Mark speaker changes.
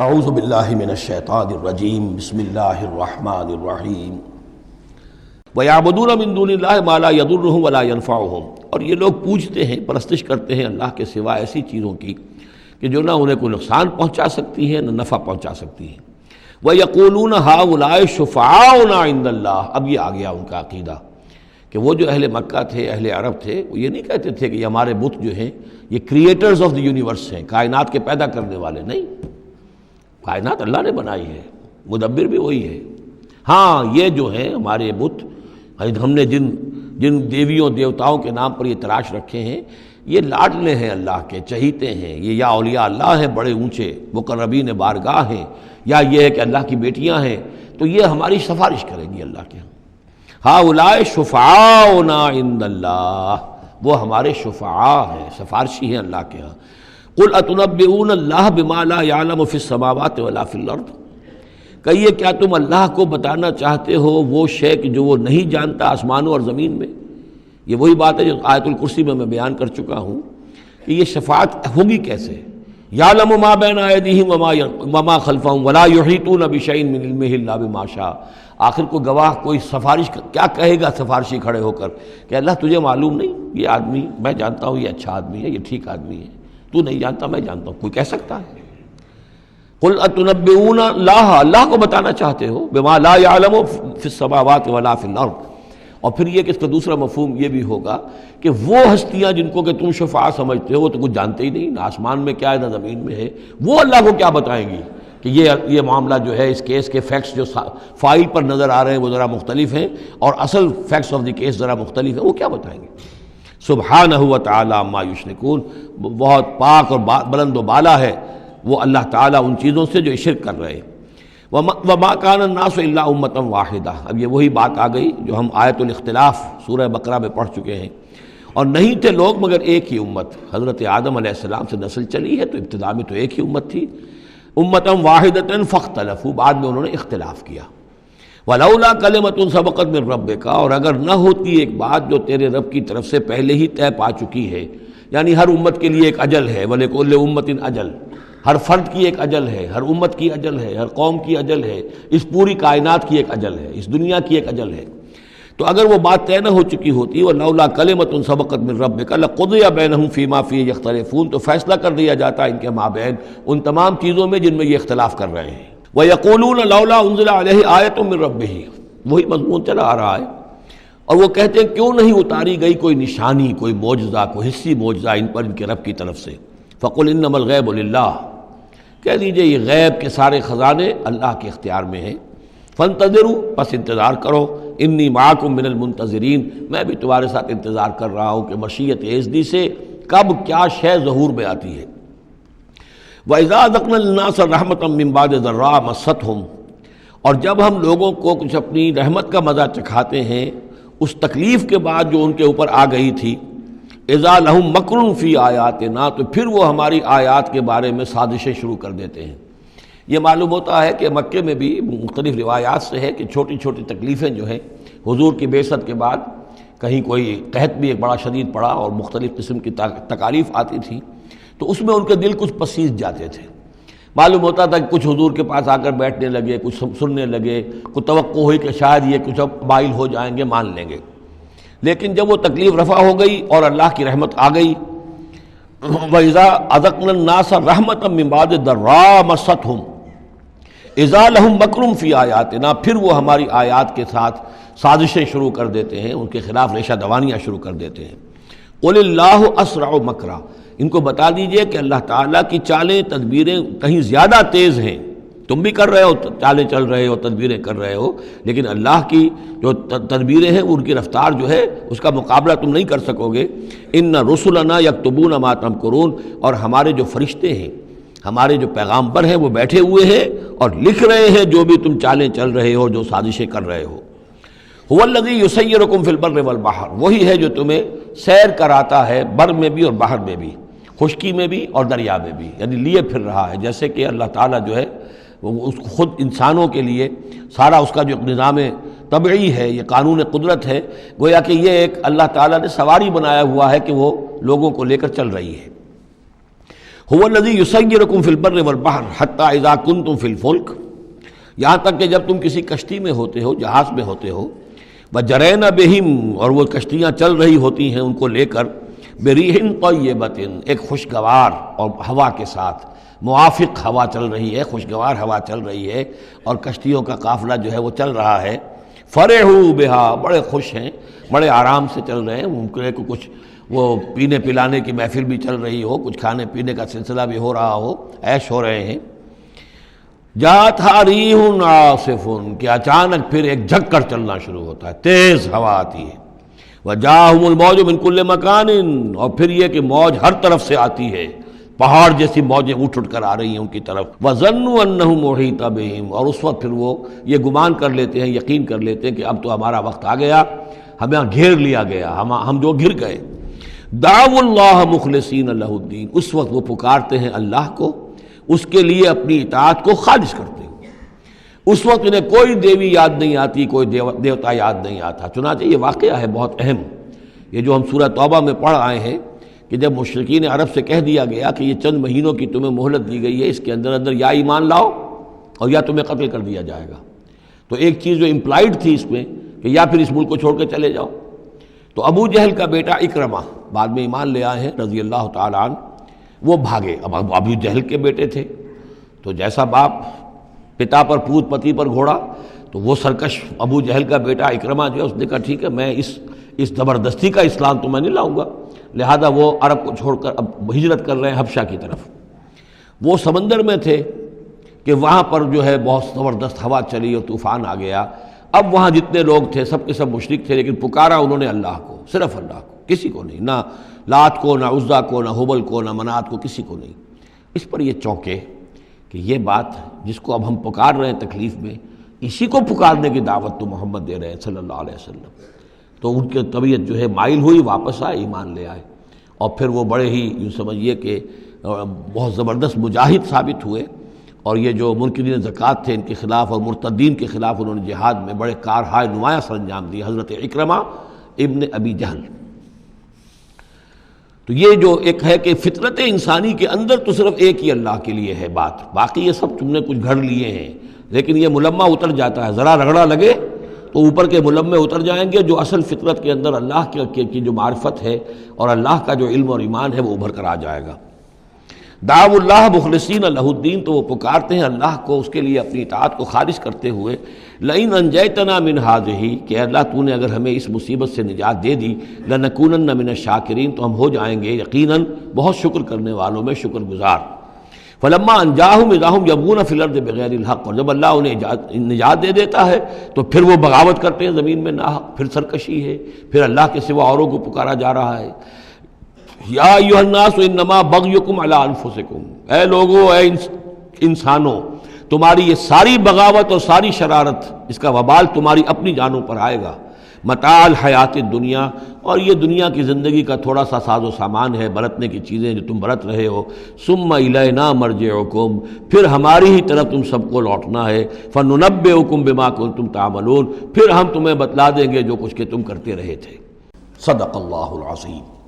Speaker 1: اعوذ باللہ من الشیطان الرجیم بسم اللہ الرحمن الرحیم وَيَعْبُدُونَ مِن دُونِ اللَّهِ مَا لَا يَضُرُّهُمْ وَلَا يَنفَعُهُمْ، اور یہ لوگ پوجتے ہیں، پرستش کرتے ہیں اللہ کے سوا ایسی چیزوں کی کہ جو نہ انہیں کوئی نقصان پہنچا سکتی ہیں نہ نفع پہنچا سکتی ہیں۔ وَيَقُولُونَ هَؤُلَاءِ شُفَعَاؤُنَا عِندَ اللَّهِ، اب یہ آ گیا ان کا عقیدہ کہ وہ جو اہل مکہ تھے، اہل عرب تھے، وہ یہ نہیں کہتے تھے کہ یہ ہمارے بت جو ہیں یہ کریٹرز آف دی یونیورس ہیں، کائنات کے پیدا کرنے والے نہیں، کائنات اللہ نے بنائی ہے، مدبر بھی وہی ہے۔ ہاں یہ جو ہیں ہمارے بت، ہم نے جن دیویوں دیوتاؤں کے نام پر یہ تراش رکھے ہیں، یہ لاڈلے ہیں اللہ کے، چہیتے ہیں، یہ یا اولیاء اللہ ہیں بڑے اونچے مقربین بارگاہ ہیں، یا یہ ہے کہ اللہ کی بیٹیاں ہیں، تو یہ ہماری سفارش کریں گی اللہ کے ہاں اولئک شفعاؤنا عند اللہ، وہ ہمارے شفعاء ہیں، سفارشی ہیں اللہ کے ہاں۔ قل اتنبئون اللہ بما لا يعلم فی السماوات ولا فی الارض، کہیے کیا تم اللہ کو بتانا چاہتے ہو وہ شے کہ جو وہ نہیں جانتا آسمانوں اور زمین میں؟ یہ وہی بات ہے جو آیت الکرسی میں بیان کر چکا ہوں کہ یہ شفاعت ہوگی کیسے۔ یعلم ما بین ایدیہم وما خلفہم ولا یحیطون بشیء من علمہ الا بما شاء، آخر کو گواہ کوئی سفارش کیا کہے گا سفارشی کھڑے ہو کر کہ اللہ تجھے معلوم نہیں، یہ آدمی میں جانتا ہوں، یہ اچھا آدمی ہے، یہ ٹھیک آدمی ہے، تو نہیں جانتا میں جانتا ہوں، کوئی کہہ سکتا ہے؟ قل اتنبئون اللہ کو بتانا چاہتے ہو بما لا يعلم فی السماوات ولا فی الارض، اور پھر یہ کہ اس کا دوسرا مفہوم یہ بھی ہوگا کہ وہ ہستیاں جن کو کہ تم شفاع سمجھتے ہو وہ تو کچھ جانتے ہی نہیں، نہ آسمان میں کیا ہے نہ زمین میں ہے، وہ اللہ کو کیا بتائیں گی کہ یہ معاملہ جو ہے اس کیس کے فیکٹس جو فائل پر نظر آ رہے ہیں وہ ذرا مختلف ہیں اور اصل فیکٹس آف دی کیس ذرا مختلف ہیں، وہ کیا بتائیں گے؟ سبحانہ و تعالی عما یشرکون، بہت پاک اور بلند و بالا ہے وہ اللہ تعالیٰ ان چیزوں سے جو شرک کر رہے ہیں۔ وما کان الناس الا امۃ واحدہ، اب یہ وہی بات آ گئی جو ہم آیت الاختلاف سورہ بقرہ میں پڑھ چکے ہیں، اور نہیں تھے لوگ مگر ایک ہی امت، حضرت آدم علیہ السلام سے نسل چلی ہے تو ابتدا میں تو ایک ہی امت تھی، امۃ واحدۃ فاختلفوا، بعد میں انہوں نے اختلاف کیا۔ ولولا کلمۃ سبقت من ربک، اور اگر نہ ہوتی ایک بات جو تیرے رب کی طرف سے پہلے ہی طے پا چکی ہے، یعنی ہر امت کے لیے ایک اجل ہے، ولکل امۃ اجل، ہر فرد کی ایک اجل ہے، ہر امت کی اجل ہے، ہر قوم کی اجل ہے، اس پوری کائنات کی ایک اجل ہے، اس دنیا کی ایک اجل ہے، تو اگر وہ بات طے نہ ہو چکی ہوتی ولولا کلمۃ سبقت من ربک لقضی بینہم فیما فیہ یختلفون، تو فیصلہ کر دیا جاتا ان کے مابین ان تمام چیزوں میں جن میں یہ اختلاف کر رہے ہیں۔ وَيَقُولُونَ لَوْلَا أُنزِلَ عَلَيْهِ آیَةٌ مِّن رَبِّهِ، وہی مضمون چلا آ رہا ہے، اور وہ کہتے ہیں کیوں نہیں اتاری گئی کوئی نشانی، کوئی معجزہ، کوئی حسی معجزہ ان پر ان کے رب کی طرف سے۔ فَقُلْ إِنَّمَا الْغَيْبُ لِلَّهِ، کہہ دیجئے یہ غیب کے سارے خزانے اللہ کے اختیار میں ہیں۔ فَانْتَظِرُوا، پس انتظار کرو، انی معکم من المنتظرین، میں بھی تمہارے ساتھ انتظار کر رہا ہوں کہ مشیت ایزدی سے کب کیا شے ظہور میں آتی ہے۔ وَإِذَا أَذَقْنَا النَّاسَ رَحْمَةً مِّن بَعْدِ ضَرَّاءَ مَسَّتْهُمْ، اور جب ہم لوگوں کو کچھ اپنی رحمت کا مزہ چکھاتے ہیں اس تکلیف کے بعد جو ان کے اوپر آ گئی تھی، اذا لہم مکر فی آیاتنا، تو پھر وہ ہماری آیات کے بارے میں سازشیں شروع کر دیتے ہیں۔ یہ معلوم ہوتا ہے کہ مکے میں بھی مختلف روایات سے ہے کہ چھوٹی چھوٹی تکلیفیں جو ہیں حضور کی بعثت کے بعد، کہیں کوئی قحط بھی ایک بڑا شدید پڑا اور مختلف قسم کی تکالیف آتی تھی، تو اس میں ان کے دل کچھ پسیج جاتے تھے، معلوم ہوتا تھا کہ کچھ حضور کے پاس آ کر بیٹھنے لگے، کچھ سننے لگے، کوئی توقع ہوئی کہ شاید یہ کچھ اب مائل ہو جائیں گے، مان لیں گے، لیکن جب وہ تکلیف رفع ہو گئی اور اللہ کی رحمت آ گئی، وَإِذَا أَذَقْنَا النَّاسَ رَحْمَةً مِّن بَعْدِ ضَرَّاءَ مَسَّتْهُمْ اذا لہم مکر فی آیاتنا، پھر وہ ہماری آیات کے ساتھ سازشیں شروع کر دیتے ہیں، ان کے خلاف ریشہ دوانیاں شروع کر دیتے ہیں۔ قل اللہ اسرع مکرا، ان کو بتا دیجئے کہ اللہ تعالیٰ کی چالیں تدبیریں کہیں زیادہ تیز ہیں، تم بھی کر رہے ہو، چالیں چل رہے ہو، تدبیریں کر رہے ہو، لیکن اللہ کی جو تدبیریں ہیں ان کی رفتار جو ہے اس کا مقابلہ تم نہیں کر سکو گے۔ ان رسلنا یکتبون ما تمکرون، اور ہمارے جو فرشتے ہیں، ہمارے جو پیغامبر ہیں وہ بیٹھے ہوئے ہیں اور لکھ رہے ہیں جو بھی تم چالیں چل رہے ہو، جو سازشیں کر رہے ہو۔ هو الذی یسیرکم فی البر والبحر، وہی ہے جو تمہیں سیر کراتا ہے بر میں بھی اور بحر میں بھی، خشکی میں بھی اور دریا میں بھی، یعنی لیے پھر رہا ہے، جیسے کہ اللہ تعالیٰ جو ہے وہ اس خود انسانوں کے لیے سارا اس کا جو نظام طبعی ہے، یہ قانون قدرت ہے، گویا کہ یہ ایک اللہ تعالیٰ نے سواری بنایا ہوا ہے کہ وہ لوگوں کو لے کر چل رہی ہے۔ هو الذی یسیرکم فی البر والبحر حتی اذا کنتم فی الفلک، یہاں تک کہ جب تم کسی کشتی میں ہوتے ہو، جہاز میں ہوتے ہو، وجرین بہم، اور وہ کشتیاں چل رہی ہوتی ہیں ان کو لے کر، بریح طیبۃ، ایک خوشگوار اور ہوا کے ساتھ، موافق ہوا چل رہی ہے، خوشگوار ہوا چل رہی ہے، اور کشتیوں کا قافلہ جو ہے وہ چل رہا ہے، فرحوا بہا، بڑے خوش ہیں، بڑے آرام سے چل رہے ہیں، ممکن ہے کہ کچھ وہ پینے پلانے کی محفل بھی چل رہی ہو، کچھ کھانے پینے کا سلسلہ بھی ہو رہا ہو، عیش ہو رہے ہیں، جاتھا ریح عاصف، کہ اچانک پھر ایک جھکڑ چلنا شروع ہوتا ہے، تیز ہوا آتی ہے، وجاءہم الموج من کل مکان، اور پھر یہ کہ موج ہر طرف سے آتی ہے، پہاڑ جیسی موجیں اٹھ کر آ رہی ہیں ان کی طرف، وظنوا انہ محیط بہم، اور اس وقت پھر وہ یہ گمان کر لیتے ہیں، یقین کر لیتے ہیں کہ اب تو ہمارا وقت آ گیا، ہمیں گھیر لیا گیا، ہم جو گر گئے۔ دعوا اللہ مخلصین لہ الدین، اس وقت وہ پکارتے ہیں اللہ کو، اس کے لیے اپنی اطاعت کو خالص کرتے ہوئے، اس وقت انہیں کوئی دیوی یاد نہیں آتی، کوئی دیوتا یاد نہیں آتا۔ چنانچہ یہ واقعہ ہے بہت اہم، یہ جو ہم سورہ توبہ میں پڑھ آئے ہیں کہ جب مشرکین عرب سے کہہ دیا گیا کہ یہ چند مہینوں کی تمہیں مہلت دی گئی ہے، اس کے اندر اندر یا ایمان لاؤ اور یا تمہیں قتل کر دیا جائے گا، تو ایک چیز جو امپلائڈ تھی اس میں کہ یا پھر اس ملک کو چھوڑ کے چلے جاؤ۔ تو ابو جہل کا بیٹا اکرمہ بعد میں ایمان لے آئے ہیں رضی اللہ تعالیٰ عنہ، وہ بھاگے۔ اب ابو جہل کے بیٹے تھے تو جیسا باپ پتا پر پوت پتی پر گھوڑا، تو وہ سرکش ابو جہل کا بیٹا اکرمہ جو ہے اس نے کہا ٹھیک ہے، میں اس زبردستی کا اسلام تو میں نہیں لاؤں گا، لہذا وہ عرب کو چھوڑ کر اب ہجرت کر رہے ہیں حبشہ کی طرف۔ وہ سمندر میں تھے کہ وہاں پر جو ہے بہت زبردست ہوا چلی اور طوفان آ گیا۔ اب وہاں جتنے لوگ تھے سب کے سب مشرک تھے، لیکن پکارا انہوں نے اللہ کو، صرف اللہ کو، کسی کو نہیں، نہ لات کو، نہ عزا کو، نہ حبل کو، نہ منات کو، کسی کو نہیں۔ اس پر یہ چونکے کہ یہ بات جس کو اب ہم پکار رہے ہیں تکلیف میں، اسی کو پکارنے کی دعوت تو محمد دے رہے ہیں صلی اللہ علیہ وسلم۔ تو ان کی طبیعت جو ہے مائل ہوئی، واپس آئے، ایمان لے آئے، اور پھر وہ بڑے ہی یوں سمجھیے کہ بہت زبردست مجاہد ثابت ہوئے، اور یہ جو منکرین زکوٰۃ تھے ان کے خلاف اور مرتدین کے خلاف انہوں نے جہاد میں بڑے کارہائے نمایاں سر انجام دی، حضرت اکرمہ ابن ابی جہل۔ تو یہ جو ایک ہے کہ فطرت انسانی کے اندر تو صرف ایک ہی اللہ کے لیے ہے بات، باقی یہ سب تم نے کچھ گھڑ لیے ہیں، لیکن یہ ملمہ اتر جاتا ہے، ذرا رگڑا لگے تو اوپر کے ملمے اتر جائیں گے، جو اصل فطرت کے اندر اللہ کی جو معرفت ہے اور اللہ کا جو علم اور ایمان ہے وہ ابھر کر آ جائے گا۔ دعوا اللہ مخلصین لہ الدین، تو وہ پکارتے ہیں اللہ کو اس کے لیے اپنی اطاعت کو خالص کرتے ہوئے، لئن انجیتنا من ہذہ، کہ اللہ تو نے اگر ہمیں اس مصیبت سے نجات دے دی، لنکونن من الشاکرین، تو ہم ہو جائیں گے یقیناً بہت شکر کرنے والوں میں شکر گزار۔ فلما انجاہم اذا ہم یبغون فی الارض بغیر الحق، اور جب اللہ انہیں نجات دے دیتا ہے تو پھر وہ بغاوت کرتے ہیں زمین میں ناحق، پھر سرکشی ہے، پھر اللہ کے سوا اوروں کو پکارا جا رہا ہے۔ یا ایھا الناس انما بغیکم علی انفسکم، اے لوگو، اے انسانوں، تمہاری یہ ساری بغاوت اور ساری شرارت، اس کا وبال تمہاری اپنی جانوں پر آئے گا۔ متاع الحیات الدنیا، اور یہ دنیا کی زندگی کا تھوڑا سا ساز و سامان ہے، برتنے کی چیزیں جو تم برت رہے ہو۔ ثم الینا مرجعکم، پھر ہماری ہی طرف تم سب کو لوٹنا ہے۔ فننبئکم بما کنتم تعملون، پھر ہم تمہیں بتلا دیں گے جو کچھ کہ تم کرتے رہے تھے۔ صدق اللہ العظیم۔